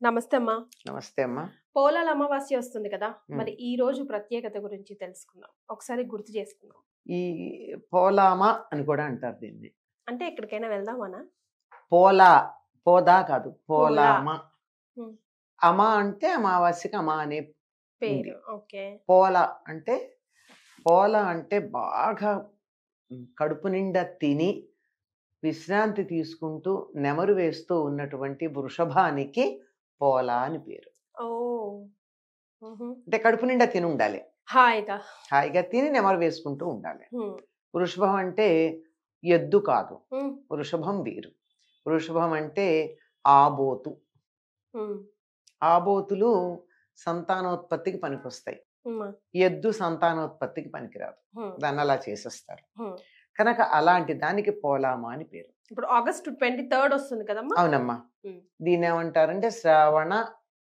నమస్తే అమ్మా. నమస్తే అమ్మా. పోలాల అమావాస్య వస్తుంది కదా, ఉమ్. మరి ఈ రోజు ప్రత్యేకత గురించి తెలుసుకుందాం. ఒకసారి గుర్తు చేసుకుందాం. ఈ పోలామా అని కూడా అంటారు దీన్ని. అంటే ఎక్కడికైనా వెళ్దామనా? పోలా, పోదా కాదు, పోలా. పోలామా. ఉమ్. అమా అంటే అమావాస్యకి అమా అనే ఉంది. పేరు. ఓకే. పోల అంటే బాగా కడుపు నిండా తిని విశ్రాంతి తీసుకుంటూ నెమరు వేస్తూ ఉన్నటువంటి వృషభానికి పోలా అని పేరు. ఓ. ఉహు. అంటే కడుపు నిండా తిని ఉండాలి, హాయిగా. హాయిగా తిని నెమరు వేసుకుంటూ ఉండాలి. ఉమ్. వృషభం అంటే ఎద్దు కాదు, ఉమ్. వృషభం వేరు. వృషభం అంటే ఆబోతు. ఉమ్. ఆబోతులు సంతానోత్పత్తికి పనికొస్తాయి, ఉమ్. ఎద్దు సంతానోత్పత్తికి పనికిరాదు, ఉమ్. దాన్ని అలా చేసేస్తారు. ఉమ్. కనుక అలాంటి దానికి పోలామా అని పేరు. ఇప్పుడు ఆగస్ట్ 23 వస్తుంది కదమ్మా. అవునమ్మా. ఉమ్. దీన్ని ఏమంటారంటే శ్రావణ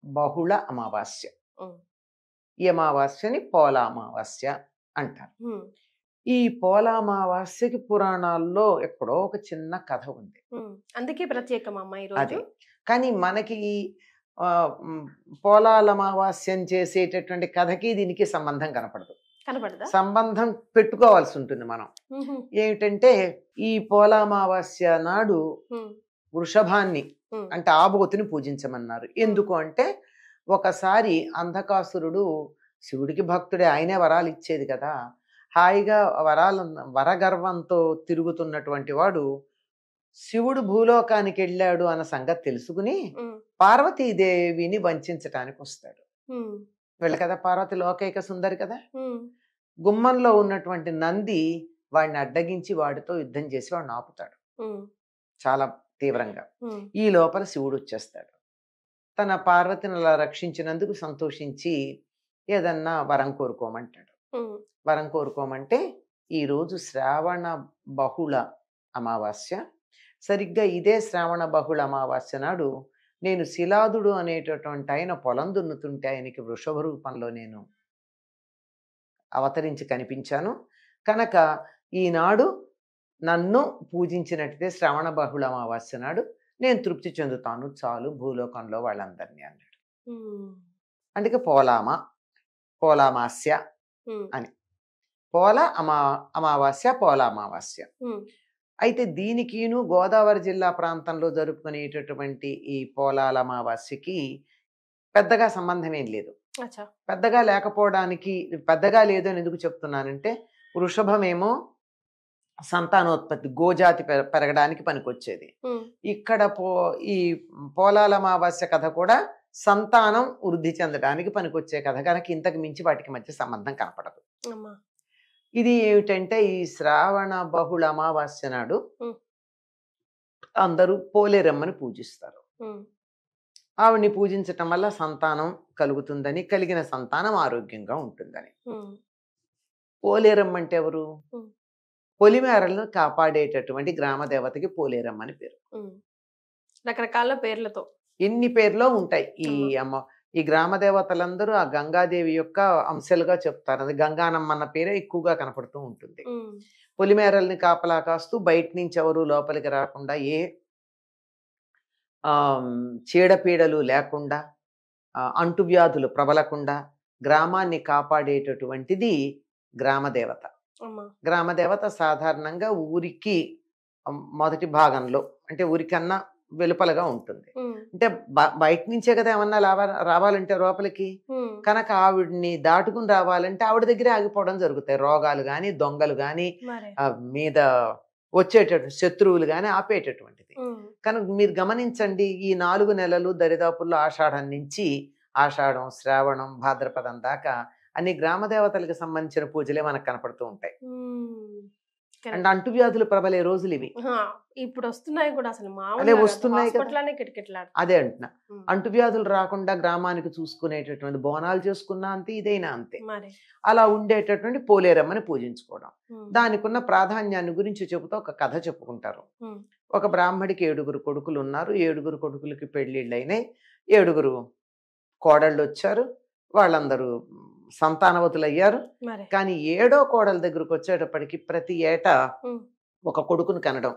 బహుళ అమావాస్య. ఉమ్. ఈ అమావాస్యని పోలా అమావాస్య అంటారు. ఉమ్. ఈ పోలా అమావాస్యకి పురాణాల్లో ఎక్కడో ఒక చిన్న కథ ఉంది. ఉమ్. అందుకే ప్రత్యేకం అమ్మా ఈ అదే, రోజు. కానీ మనకి పోలాల అమావాస్యం చేసేటటువంటి కథకి దీనికి సంబంధం కనపడదు. కనపడదా? సంబంధం పెట్టుకోవాల్సి ఉంటుంది మనం. ఉహు. ఏమిటంటే ఈ పోలా అమావాస్య నాడు ఉమ్. వృషభాన్ని ఉమ్. అంటే ఆబోతుని పూజించమన్నారు. ఎందుకు అంటే ఒకసారి అంధకాసురుడు శివుడికి భక్తుడే, ఆయనే వరాలు ఇచ్చేది కదా, హాయిగా వరగర్వంతో తిరుగుతున్నటువంటి వాడు శివుడు భూలోకానికి వెళ్ళాడు అన్న సంగతి తెలుసుకుని ఉమ్. పార్వతీదేవిని వంచటానికి వస్తాడు. ఉమ్. వెళ్ళ కదా, పార్వతి లోకైక సుందరి కదా. ఉమ్. గుమ్మంలో ఉన్నటువంటి నంది వాడిని అడ్డగించి వాడితో యుద్ధం చేసి వాడిని ఆపుతాడు ఉమ్. చాలా తీవ్రంగా. ఉమ్. ఈ లోపల శివుడు వచ్చేస్తాడు. తన పార్వతిని అలా రక్షించినందుకు సంతోషించి ఏదన్నా వరం కోరుకోమంటాడు. ఉమ్. వరం కోరుకోమంటే ఈరోజు శ్రావణ బహుళ అమావాస్య, సరిగ్గా ఇదే శ్రావణ బహుళ అమావాస్య నాడు నేను శిలాదుడు అనేటటువంటి ఆయన పొలం దున్నుతుంటే ఆయనకి వృషభ రూపంలో నేను అవతరించి కనిపించాను. కనుక ఈనాడు నన్ను పూజించినట్టే శ్రవణ బహుళ అమావాస్య నాడు నేను తృప్తి చెందుతాను చాలు భూలోకంలో వాళ్ళందరినీ అన్నాడు. ఉమ్. అందుకే పోలామాస్య ఉమ్. అని. అమావాస్య పోల అమావాస్య. ఉమ్. అయితే దీనికిను గోదావరి జిల్లా ప్రాంతంలో జరుపుకునేటటువంటి ఈ పోలాల అమావాస్యకి పెద్దగా సంబంధం ఏం లేదు. అచ్చా. పెద్దగా లేకపోవడానికి, పెద్దగా లేదు అని ఎందుకు చెప్తున్నానంటే వృషభమేమో సంతానోత్పత్తి, గోజాతి పెరగడానికి పనికొచ్చేది. ఉమ్. ఇక్కడ ఈ పోలాల అమావాస్య కథ కూడా సంతానం వృద్ధి చెందడానికి పనికొచ్చే కథ, కనుక ఇంతకు మించి వాటికి మధ్య సంబంధం కనపడదు. అమ్మా. ఇది ఏమిటంటే ఈ శ్రావణ బహుళ అమావాస్య నాడు ఉమ్. అందరూ పోలేరమ్మని పూజిస్తారు. ఉమ్. ఆవిడ్ని పూజించటం వల్ల సంతానం కలుగుతుందని, కలిగిన సంతానం ఆరోగ్యంగా ఉంటుందని. ఉమ్. పోలేరమ్మ అంటే ఎవరు? ఉమ్. పొలిమేరలను కాపాడేటటువంటి గ్రామ దేవతకి పోలేరమ్మ అని పేరు. ఉమ్. రకరకాల పేర్లతో ఎన్ని పేర్లో ఉంటాయి ఈ అమ్మ. ఈ గ్రామ దేవతలందరూ ఆ గంగాదేవి యొక్క అంశాలుగా చెప్తారు. అది గంగానమ్మ అన్న పేరే ఎక్కువగా కనపడుతూ ఉంటుంది. ఉమ్. పొలిమేరల్ని కాపలా కాస్తూ బయట నుంచి ఎవరు లోపలికి రాకుండా, ఏ చీడపీడలు లేకుండా, అంటువ్యాధులు ప్రబలకుండా గ్రామాన్ని కాపాడేటటువంటిది గ్రామదేవత. అమ్మా. గ్రామదేవత సాధారణంగా ఊరికి మొదటి భాగంలో, అంటే ఊరికన్నా వెలుపలగా ఉంటుంది. ఉమ్. అంటే బయట నుంచే కదా ఏమన్నా రావాలంటే లోపలికి, ఉమ్. కనుక ఆవిడ్ని దాటుకుని రావాలంటే ఆవిడ దగ్గరే ఆగిపోవడం జరుగుతాయి. రోగాలు కానీ, దొంగలు కానీ, మరే. మీద వచ్చేటటువంటి శత్రువులు కానీ ఆపేటటువంటిది. ఉమ్. కనుక మీరు గమనించండి, ఈ 4 నెలలు దరిదాపుల్లో ఆషాఢం నుంచి ఆషాఢం, శ్రావణం, భాద్రపదం దాకా అన్ని గ్రామదేవతలకు సంబంధించిన పూజలే మనకు కనపడుతూ ఉంటాయి. ఉమ్. అండ్ అంటువ్యాధులు ప్రబలే రోజులు ఇవి. హా, ఇప్పుడు వస్తున్నాయి కూడా, అసలు అదే మామూలుగా వస్తున్నాయి కదా. హాస్పిటల్లోనే కిటకిటలాడు. అదే అంటున్నా, అంటువ్యాధులు రాకుండా గ్రామానికి చూసుకునేటటువంటి బోనాలు చేసుకున్నా అంతే, ఇదైనా అంతే. మరి. అలా ఉండేటటువంటి పోలేరమ్మని పూజించుకోవడం, ఉమ్. దానికి ఉన్న ప్రాధాన్యాన్ని గురించి చెబుతూ ఒక కథ చెప్పుకుంటారు. ఉమ్. ఒక బ్రాహ్మడికి 7 కొడుకులు ఉన్నారు. 7 కొడుకులకి పెళ్ళిళ్ళు అయినాయి. 7 కోడళ్ళు వచ్చారు. వాళ్ళందరూ సంతానవతులయ్యారు. మరి. కానీ 7వ కోడల దగ్గరకు వచ్చేటప్పటికి ప్రతి ఏటా ఉమ్. ఒక కొడుకును కనడం.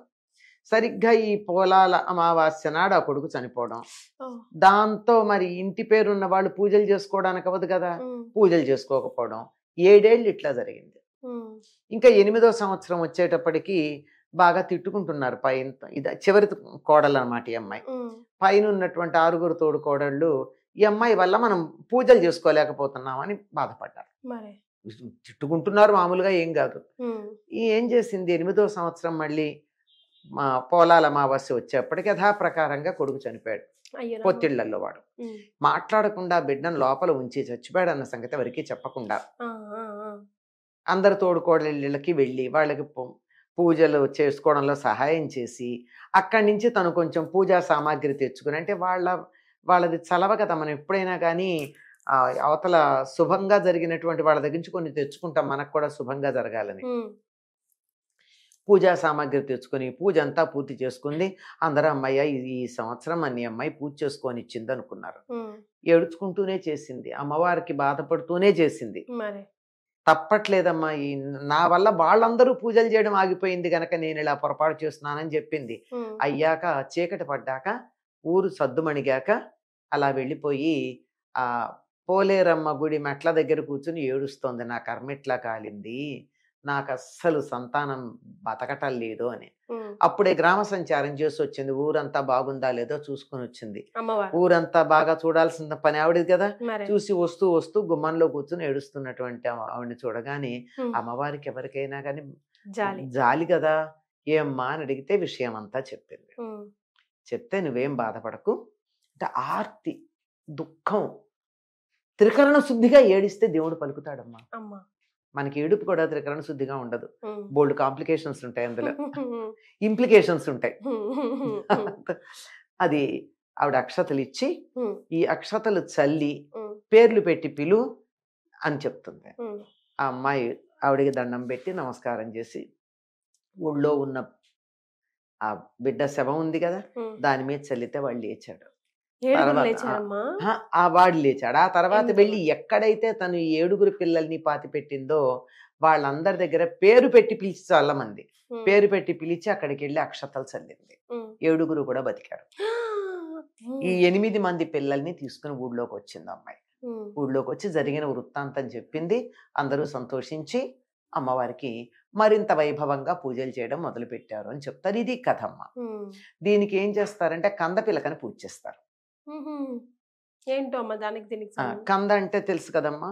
సరిగ్గా ఈ పొలాల అమావాస్య నాడు ఆ కొడుకు చనిపోవడం. ఓ. దాంతో మరి ఇంటి పేరున్న వాళ్ళు పూజలు చేసుకోవడానికి అవ్వదు కదా, ఉమ్, పూజలు చేసుకోకపోవడం. 7 ఏళ్ళు ఇట్లా జరిగింది. ఉమ్, ఇంకా 8వ సంవత్సరం వచ్చేటప్పటికి బాగా తిట్టుకుంటున్నారు పైన. ఇది చివరి కోడలు అనమాట ఈ అమ్మాయి. ఉమ్, పైన ఉన్నటువంటి 6 తోడు కోడళ్ళు ఈ అమ్మాయి వల్ల మనం పూజలు చేసుకోలేకపోతున్నామని బాధపడ్డారు. మరి తిట్టుకుంటున్నారు మామూలుగా, ఏం కాదు. ఉమ్, ఏం చేసింది 8వ సంవత్సరం మళ్ళీ మా పోలాల అమావాస్య వచ్చేప్పటికి యథాప్రకారంగా కొడుకు చనిపోయాడు. అయ్యో రామ. పొత్తిళ్లలో వాడు ఉమ్, మాట్లాడకుండా బిడ్డను లోపల ఉంచి చచ్చిపోయాడు అన్న సంగతి ఎవరికి చెప్పకుండా ఆ, ఆ, ఆ. అందరు తోడుకోడళ్ళకి వెళ్ళి వాళ్ళకి పూజలు చేసుకోవడంలో సహాయం చేసి అక్కడి నుంచి తను కొంచెం పూజా సామాగ్రి తెచ్చుకుని, అంటే వాళ్ళది చలవ కదా, మనం ఎప్పుడైనా కానీ అవతల శుభంగా జరిగినటువంటి వాళ్ళ దగ్గర నుంచి కొన్ని తెచ్చుకుంటాం, మనకు కూడా శుభంగా జరగాలని. ఉమ్, పూజా సామాగ్రి తెచ్చుకొని పూజ అంతా పూర్తి చేసుకుంది. అందరూ అమ్మయ్య ఈ సంవత్సరం అన్ని అమ్మాయి పూజ చేసుకొని ఇచ్చింది అనుకున్నారు. ఉమ్, ఏడుచుకుంటూనే చేసింది, అమ్మవారికి బాధపడుతూనే చేసింది. మరి తప్పట్లేదమ్మా, నా వల్ల వాళ్ళందరూ పూజలు చేయడం ఆగిపోయింది గనక నేను ఇలా పొరపాటు చేస్తున్నానని చెప్పింది. ఉమ్, అయ్యాక చీకటి పడ్డాక ఊరు సద్దుమణిగాక అలా వెళ్ళిపోయి ఆ పోలేరమ్మ గుడి మెట్ల దగ్గర కూర్చుని ఏడుస్తోంది, నా కర్మ ఇట్లా కాలింది, నాకు అస్సలు సంతానం బతకటం లేదు అని. ఉమ్, అప్పుడే గ్రామ సంచారం చేసి వచ్చింది, ఊరంతా బాగుందా లేదో చూసుకొని వచ్చింది. అమ్మవారు ఊరంతా బాగా చూడాల్సిన పని ఆవిడది కదా. మరి చూసి వస్తూ వస్తూ గుమ్మంలో కూర్చుని ఏడుస్తున్నటువంటి ఆవిడని చూడగానే ఉమ్, అమ్మవారికి ఎవరికైనా కానీ జాలి. జాలి కదా. ఏమ్మా అని అడిగితే విషయం అంతా చెప్పింది. ఉమ్, చెప్తే నువ్వేం బాధపడకు, అంటే ఆర్తి దుఃఖం త్రికరణ శుద్ధిగా ఏడిస్తే దేవుడు పలుకుతాడమ్మా. అమ్మా. మనకి ఏడుపు కూడా త్రికరణ శుద్ధిగా ఉండదు, ఉమ్, బోల్డ్ కాంప్లికేషన్స్ ఉంటాయి, అందులో ఉమ్, ఇంప్లికేషన్స్ ఉంటాయి. ఉమ్, అది ఆవిడ అక్షతలు ఇచ్చి ఉమ్, ఈ అక్షతలు చల్లి ఉమ్, పేర్లు పెట్టి పిలు అని చెప్తుంది. ఉమ్, ఆ అమ్మాయి ఆవిడికి దండం పెట్టి నమస్కారం చేసి ఊళ్ళో ఉన్న ఆ బిడ్డ శవం ఉంది కదా ఉమ్. దాని మీద చల్లితే వాడు లేచాడు. ఏడుగురు తర్వాత లేచారమ్మా. ఆ వాడు లేచాడు. ఆ తర్వాత ఎందుకు? వెళ్ళి ఎక్కడైతే తను ఈ 7 పిల్లల్ని పాతి పెట్టిందో వాళ్ళందరి దగ్గర పేరు పెట్టి పిలిచి చాలా మంది ఉమ్, పేరు పెట్టి పిలిచి అక్కడికి వెళ్ళి అక్షతలు చల్లింది. ఉమ్. 7 కూడా బతికారు. ఈ 8 మంది పిల్లల్ని తీసుకుని ఊళ్ళోకి వచ్చింది అమ్మాయి. ఉమ్, ఊళ్ళోకి వచ్చి జరిగిన వృత్తాంతం చెప్పింది. అందరూ సంతోషించి అమ్మవారికి మరింత వైభవంగా పూజలు చేయడం మొదలు పెట్టారు అని చెప్తారు. ఇది కథమ్మ. ఉమ్, దీనికి ఏం చేస్తారంటే కంద పిలకని పూజ చేస్తారు. ఉహుం. ఏంటో అమ్మా దానికి దీనికి సంబంధం? కంద అంటే తెలుసు కదమ్మా.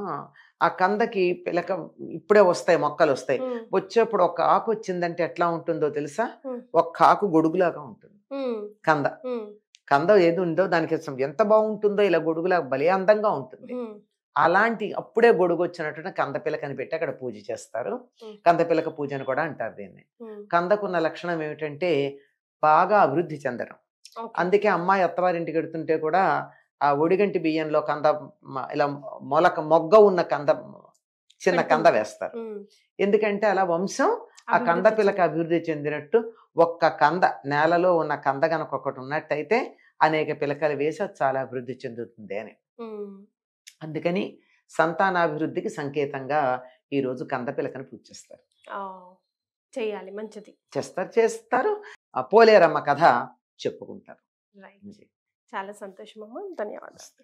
ఆ కందకి పిలక ఇప్పుడే వస్తాయి, మొక్కలు వస్తాయి. ఉమ్, వచ్చేప్పుడు ఒక ఆకు వచ్చిందంటే ఎట్లా ఉంటుందో తెలుసా? ఉమ్, ఒక్క ఆకు గొడుగులాగా ఉంటుంది ఉమ్, కంద. ఉమ్, కంద ఏది ఉందో దానికి ఎంత బాగుంటుందో, ఇలా గొడుగులాగా భలే అందంగా ఉంటుంది. ఉమ్, అలాంటి అప్పుడే గొడుగు వచ్చినట్టు కంద పిలకని పెట్టి అక్కడ పూజ చేస్తారు. ఉమ్, కంద పిలక పూజ అని కూడా అంటారు దీన్ని. ఉమ్. కందకున్న లక్షణం ఏమిటంటే బాగా అభివృద్ధి చెందడం. ఓకే. అందుకే అమ్మాయి అత్తవారింటికి వెడుతుంటే కూడా ఆ ఒడిగంటి బియ్యంలో కంద ఇలా మొగ్గ ఉన్న కంద, చిన్న కంద వేస్తారు. ఉమ్, ఎందుకంటే అలా వంశం ఆ కంద అభివృద్ధి పిలక అభివృద్ధి చెందినట్టు. ఒక్క కంద నేలలో ఉన్న కంద కనుక ఒకటి ఉన్నట్టయితే అనేక పిలకలు వేసి అది చాలా అభివృద్ధి చెందుతుంది అని. ఉమ్. అందుకని సంతానాభివృద్ధికి సంకేతంగా ఈరోజు కంద పిలకను పూజ చేస్తారు. ఆ, చెయ్యాలి, మంచిది. చేస్తారు. ఆ పోలేరమ్మ కథ చెప్పుకుంటారు. రైట్. చాలా సంతోషం అమ్మా, ధన్యవాదాలు.